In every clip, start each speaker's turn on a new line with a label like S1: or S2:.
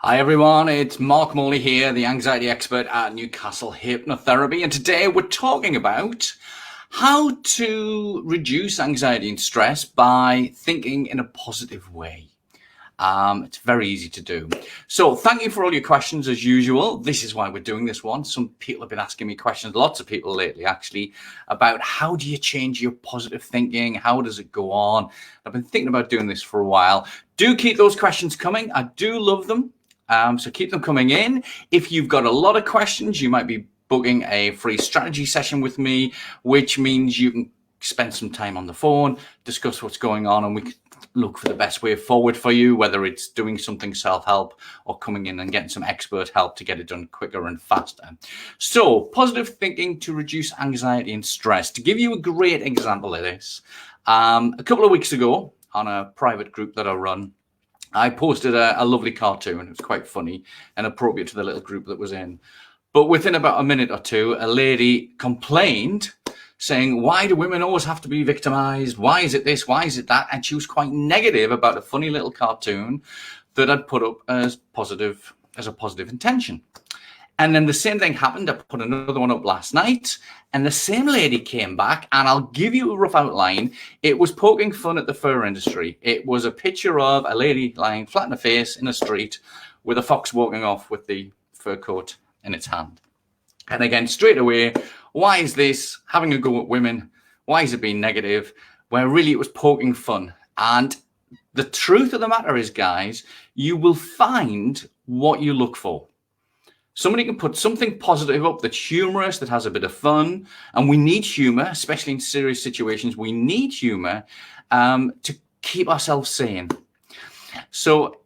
S1: Hi everyone, it's Mark Morley here, the anxiety expert at Newcastle Hypnotherapy, and today we're talking about how to reduce anxiety and stress by thinking in a positive way. It's very easy to do. So thank you for all your questions as usual. This is why we're doing this one. Some people have been asking me questions, lots of people lately actually, about how do you change your positive thinking? How does it go on? I've been thinking about doing this for a while. Do keep those questions coming. I do love them. So keep them coming in. If you've got a lot of questions, you might be booking a free strategy session with me, which means you can spend some time on the phone, discuss what's going on, and we can look for the best way forward for you, whether it's doing something self-help or coming in and getting some expert help to get it done quicker and faster. So positive thinking to reduce anxiety and stress. To give you a great example of this, a couple of weeks ago on a private group that I run, I posted a lovely cartoon. It was quite funny and appropriate to the little group that was in. But within about a minute or two, a lady complained saying, why do women always have to be victimized? Why is it this? Why is it that? And she was quite negative about a funny little cartoon that I'd put up as a positive intention. And then the same thing happened. I put another one up last night and the same lady came back, and I'll give you a rough outline. It was poking fun at the fur industry. It was a picture of a lady lying flat in the face in a street with a fox walking off with the fur coat in its hand. And again, straight away, why is this having a go at women? Why is it being negative? Where really it was poking fun. And the truth of the matter is, guys, you will find what you look for. Somebody can put something positive up that's humorous, that has a bit of fun. And we need humor, especially in serious situations. We need humor to keep ourselves sane. So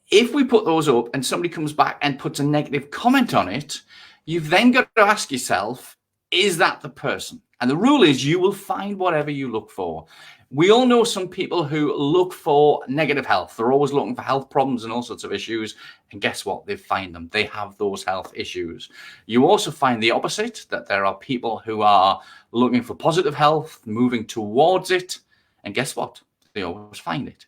S1: if we put those up and somebody comes back and puts a negative comment on it, you've then got to ask yourself, is that the person? And the rule is you will find whatever you look for. We all know some people who look for negative health. They're always looking for health problems and all sorts of issues. And guess what? They find them. They have those health issues. You also find the opposite, that there are people who are looking for positive health, moving towards it. And guess what? They always find it.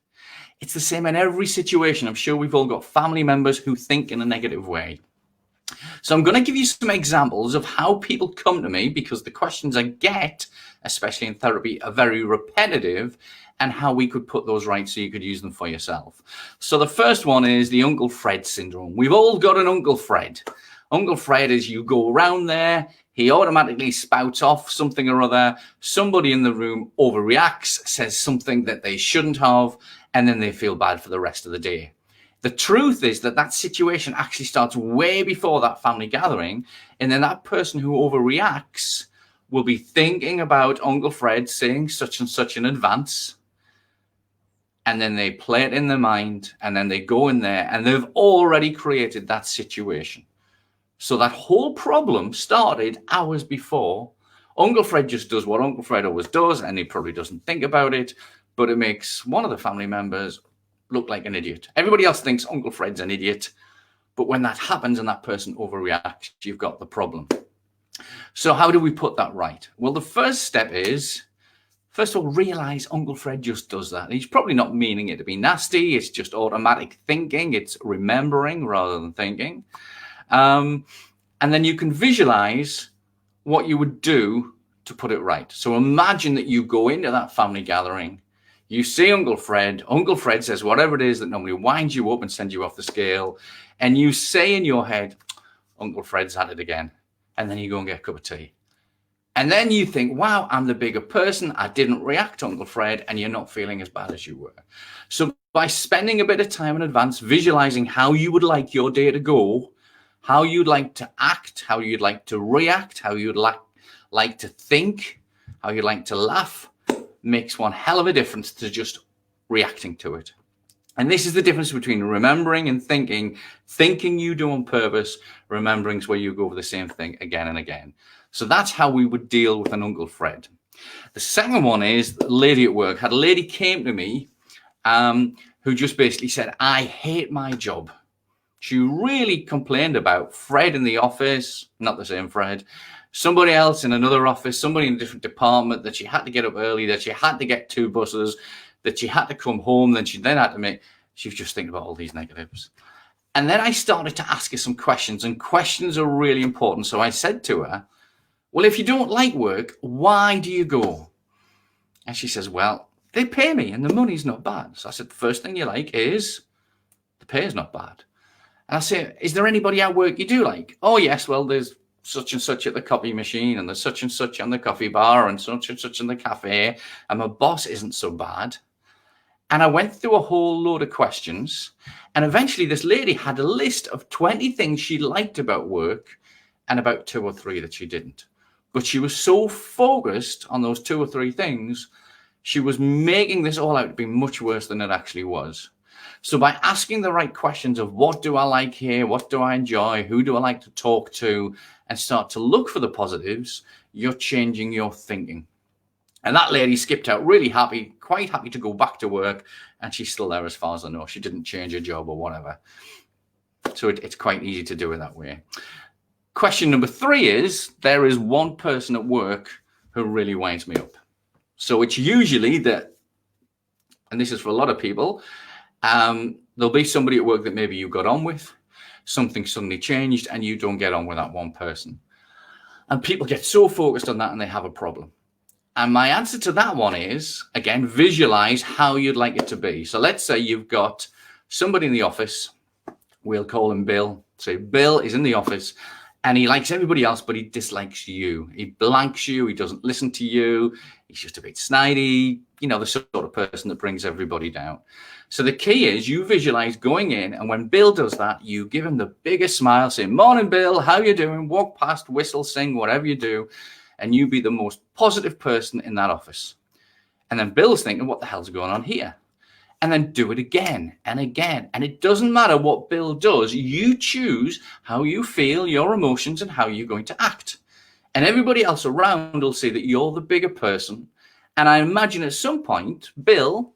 S1: It's the same in every situation. I'm sure we've all got family members who think in a negative way. So I'm going to give you some examples of how people come to me, because the questions I get, especially in therapy, are very repetitive, and how we could put those right so you could use them for yourself. So the first one is the Uncle Fred syndrome. We've all got an Uncle Fred. Uncle Fred is you go around there, he automatically spouts off something or other. Somebody in the room overreacts, says something that they shouldn't have, and then they feel bad for the rest of the day. The truth is that that situation actually starts way before that family gathering. And then that person who overreacts will be thinking about Uncle Fred saying such and such in advance. And then they play it in their mind, and then they go in there and they've already created that situation. So that whole problem started hours before. Uncle Fred just does what Uncle Fred always does, and he probably doesn't think about it, but it makes one of the family members look like an idiot. Everybody else thinks Uncle Fred's an idiot, but when that happens and that person overreacts, you've got the problem. So how do we put that right? Well, the first step is, first of all, realize Uncle Fred just does that. He's probably not meaning it to be nasty. It's just automatic thinking. It's remembering rather than thinking. And then you can visualize what you would do to put it right. So imagine that you go into that family gathering. You see Uncle Fred says whatever it is that normally winds you up and sends you off the scale. And you say in your head, Uncle Fred's at it again. And then you go and get a cup of tea. And then you think, wow, I'm the bigger person. I didn't react to Uncle Fred, and you're not feeling as bad as you were. So by spending a bit of time in advance, visualizing how you would like your day to go, how you'd like to act, how you'd like to react, how you'd like to think, how you'd like to laugh, makes one hell of a difference to just reacting to it. And this is the difference between remembering and thinking. Thinking you do on purpose, remembering is where you go over the same thing again and again. So that's how we would deal with an Uncle Fred. The second one is the lady at work. Had a lady came to me who just basically said, I hate my job. She really complained about Fred in the office, not the same Fred, somebody else in another office, somebody in a different department, that she had to get up early, that she had to get 2 buses, that she had to come home, then she had to make, she was just thinking about all these negatives. And then I started to ask her some questions, and questions are really important. So I said to her, well, if you don't like work, why do you go? And she says, well, they pay me and the money's not bad. So I said, the first thing you like is the pay is not bad. And I say, is there anybody at work you do like? Oh, yes, well, there's such and such at the coffee machine, and there's such and such on the coffee bar, and such in the cafe, and my boss isn't so bad. And I went through a whole load of questions, and eventually this lady had a list of 20 things she liked about work and about 2 or 3 that she didn't. But she was so focused on those 2 or 3 things, she was making this all out to be much worse than it actually was. So by asking the right questions of what do I like here, what do I enjoy, who do I like to talk to, and start to look for the positives, you're changing your thinking. And that lady skipped out really happy, quite happy to go back to work, and she's still there as far as I know. She didn't change her job or whatever. So it's quite easy to do it that way. Question number 3 is, there is one person at work who really winds me up. So it's usually that, and this is for a lot of people, there'll be somebody at work that maybe you got on with, something suddenly changed, and you don't get on with that one person. And people get so focused on that and they have a problem. And my answer to that one is, again, visualize how you'd like it to be. So let's say you've got somebody in the office, we'll call him Bill. Say Bill is in the office and he likes everybody else, but he dislikes you. He blanks you, he doesn't listen to you, he's just a bit snidey, you know, the sort of person that brings everybody down. So the key is you visualize going in, and when Bill does that, you give him the biggest smile, say, morning, Bill, how you doing? Walk past, whistle, sing, whatever you do, and you be the most positive person in that office. And then Bill's thinking, what the hell's going on here? And then do it again and again. And it doesn't matter what Bill does. You choose how you feel, your emotions, and how you're going to act. And everybody else around will see that you're the bigger person. And I imagine at some point, Bill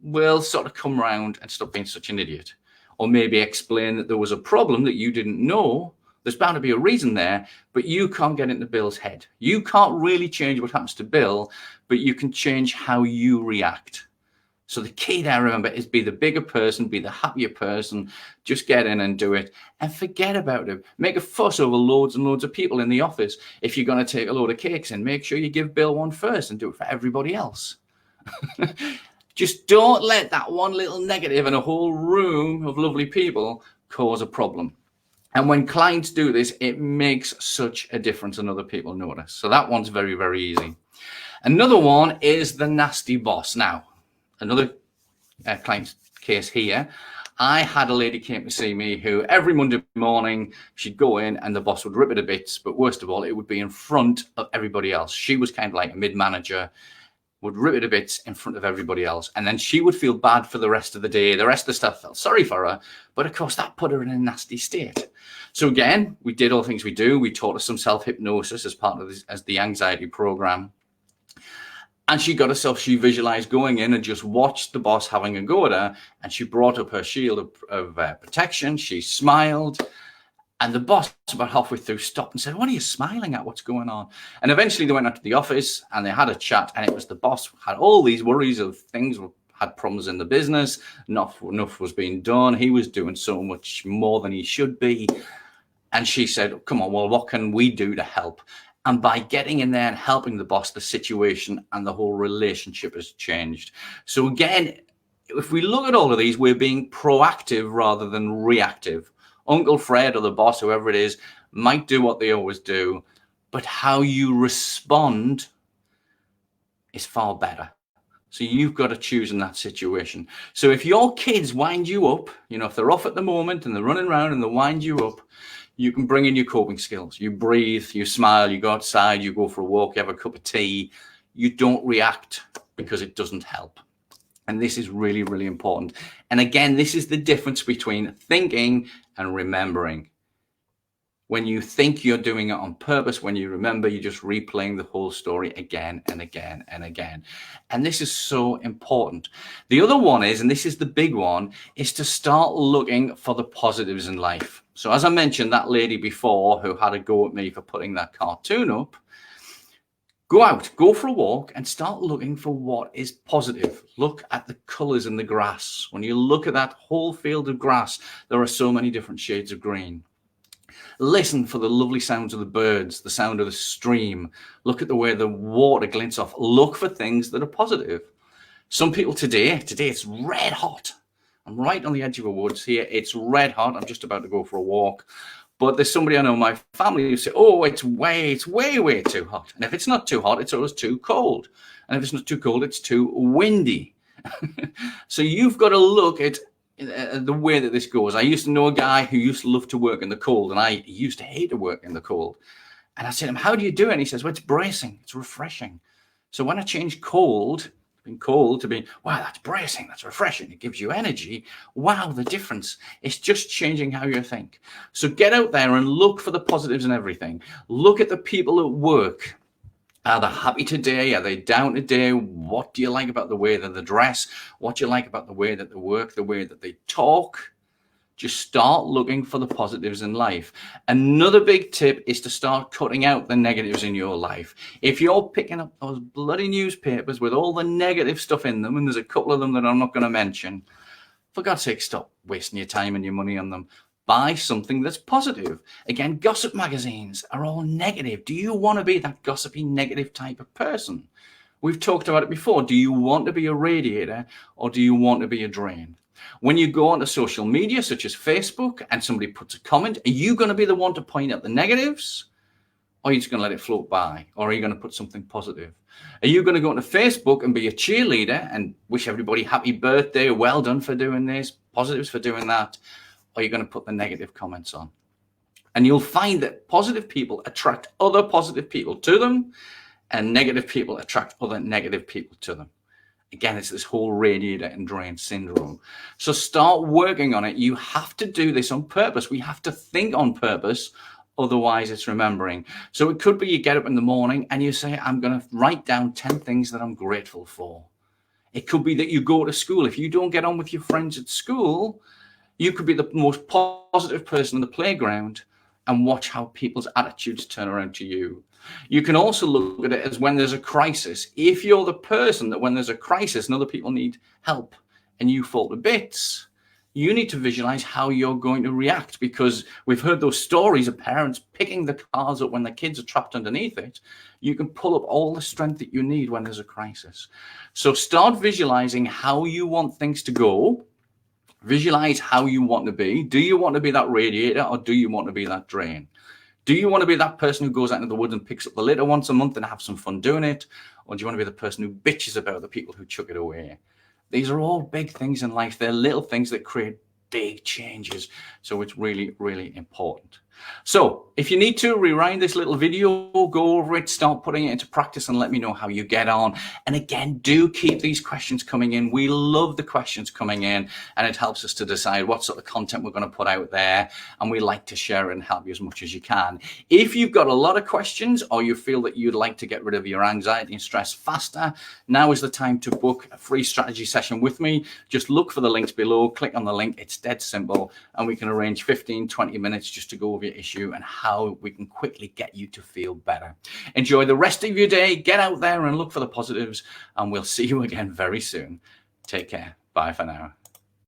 S1: will sort of come around and stop being such an idiot. Or maybe explain that there was a problem that you didn't know. There's bound to be a reason there, but you can't get into Bill's head. You can't really change what happens to Bill, but you can change how you react. So the key there, remember, is be the bigger person, be the happier person, just get in and do it and forget about it. Make a fuss over loads and loads of people in the office. If you're going to take a load of cakes in, make sure you give Bill one first and do it for everybody else. Just don't let that one little negative in a whole room of lovely people cause a problem. And when clients do this, it makes such a difference and other people notice. So that one's very, very easy. Another one is the nasty boss. Now, another client case here. I had a lady came to see me who every Monday morning she'd go in and the boss would rip her to bits. But worst of all, it would be in front of everybody else. She was kind of like a mid-manager, would rip her to bits in front of everybody else. And then she would feel bad for the rest of the day. The rest of the staff felt sorry for her. But of course, that put her in a nasty state. So again, we did all the things we do. We taught her some self-hypnosis as part of this, as the anxiety program. And she got herself, she visualized going in and just watched the boss having a go at her. And she brought up her shield of protection. She smiled. And the boss, about halfway through, stopped and said, what are you smiling at? What's going on? And eventually they went out to the office and they had a chat. And it was the boss had all these worries of things, had problems in the business. Not enough was being done. He was doing so much more than he should be. And she said, come on, well, what can we do to help? And by getting in there and helping the boss, the situation and the whole relationship has changed. So again, if we look at all of these, we're being proactive rather than reactive. Uncle Fred or the boss, whoever it is, might do what they always do, but how you respond is far better. So you've got to choose in that situation. So if your kids wind you up, you know, if they're off at the moment and they're running around and they wind you up, you can bring in your coping skills. You breathe, you smile, you go outside, you go for a walk, you have a cup of tea. You don't react because it doesn't help. And this is really, really important. And again, this is the difference between thinking and remembering. When you think you're doing it on purpose, when you remember, you're just replaying the whole story again and again and again. And this is so important. The other one is, and this is the big one, is to start looking for the positives in life. So as I mentioned, that lady before who had a go at me for putting that cartoon up, Go out, go for a walk and start looking for what is positive. Look at the colors in the grass. When you look at that whole field of grass, there are so many different shades of green. Listen for the lovely sounds of the birds, the sound of the stream. Look at the way the water glints off. Look for things that are positive. Some people today it's red hot. I'm right on the edge of a woods here. It's red hot. I'm just about to go for a walk. But there's somebody I know in my family who say, oh, it's way too hot. And if it's not too hot, it's always too cold. And if it's not too cold, it's too windy. So you've got to look at the way that this goes. I used to know a guy who used to love to work in the cold, and I used to hate to work in the cold. And I said to him, how do you do it? And he says, well, it's bracing. It's refreshing. So when I changed being cold to being, wow, that's bracing, that's refreshing, it gives you energy. Wow, the difference. It's just changing how you think. So get out there and look for the positives in everything. Look at the people at work. Are they happy today? Are they down today? What do you like about the way that they dress? What do you like about the way that they work, the way that they talk? Just start looking for the positives in life. Another big tip is to start cutting out the negatives in your life. If you're picking up those bloody newspapers with all the negative stuff in them, and there's a couple of them that I'm not going to mention, for God's sake, stop wasting your time and your money on them. Buy something that's positive. Again, gossip magazines are all negative. Do you want to be that gossipy, negative type of person? We've talked about it before. Do you want to be a radiator or do you want to be a drain? When you go onto social media, such as Facebook, and somebody puts a comment, are you going to be the one to point out the negatives? Or are you just going to let it float by? Or are you going to put something positive? Are you going to go onto Facebook and be a cheerleader and wish everybody happy birthday, well done for doing this, positives for doing that? Or are you going to put the negative comments on? And you'll find that positive people attract other positive people to them, and negative people attract other negative people to them. Again, it's this whole radiator and drain syndrome. So start working on it. You have to do this on purpose. We have to think on purpose. Otherwise, it's remembering. So it could be you get up in the morning and you say, I'm going to write down 10 things that I'm grateful for. It could be that you go to school. If you don't get on with your friends at school, you could be the most positive person in the playground and watch how people's attitudes turn around to you. You can also look at it as when there's a crisis. If you're the person that when there's a crisis and other people need help and you fall to bits, you need to visualize how you're going to react, because we've heard those stories of parents picking the cars up when the kids are trapped underneath it. You can pull up all the strength that you need when there's a crisis. So start visualizing how you want things to go. Visualize how you want to be. Do you want to be that radiator or do you want to be that drain? Do you want to be that person who goes out into the woods and picks up the litter once a month and have some fun doing it? Or do you want to be the person who bitches about the people who chuck it away? These are all big things in life. They're little things that create big changes. So it's really, really important. So if you need to rewind this little video, go over it, start putting it into practice and let me know how you get on. And again, do keep these questions coming in. We love the questions coming in, and it helps us to decide what sort of content we're going to put out there. And we like to share it and help you as much as you can. If you've got a lot of questions or you feel that you'd like to get rid of your anxiety and stress faster, now is the time to book a free strategy session with me. Just look for the links below, click on the link. It's dead simple. And we can arrange 15, 20 minutes just to go over your issue and how we can quickly get you to feel better. Enjoy the rest of your day. Get out there and look for the positives, and we'll see you again very soon. Take care. Bye for now.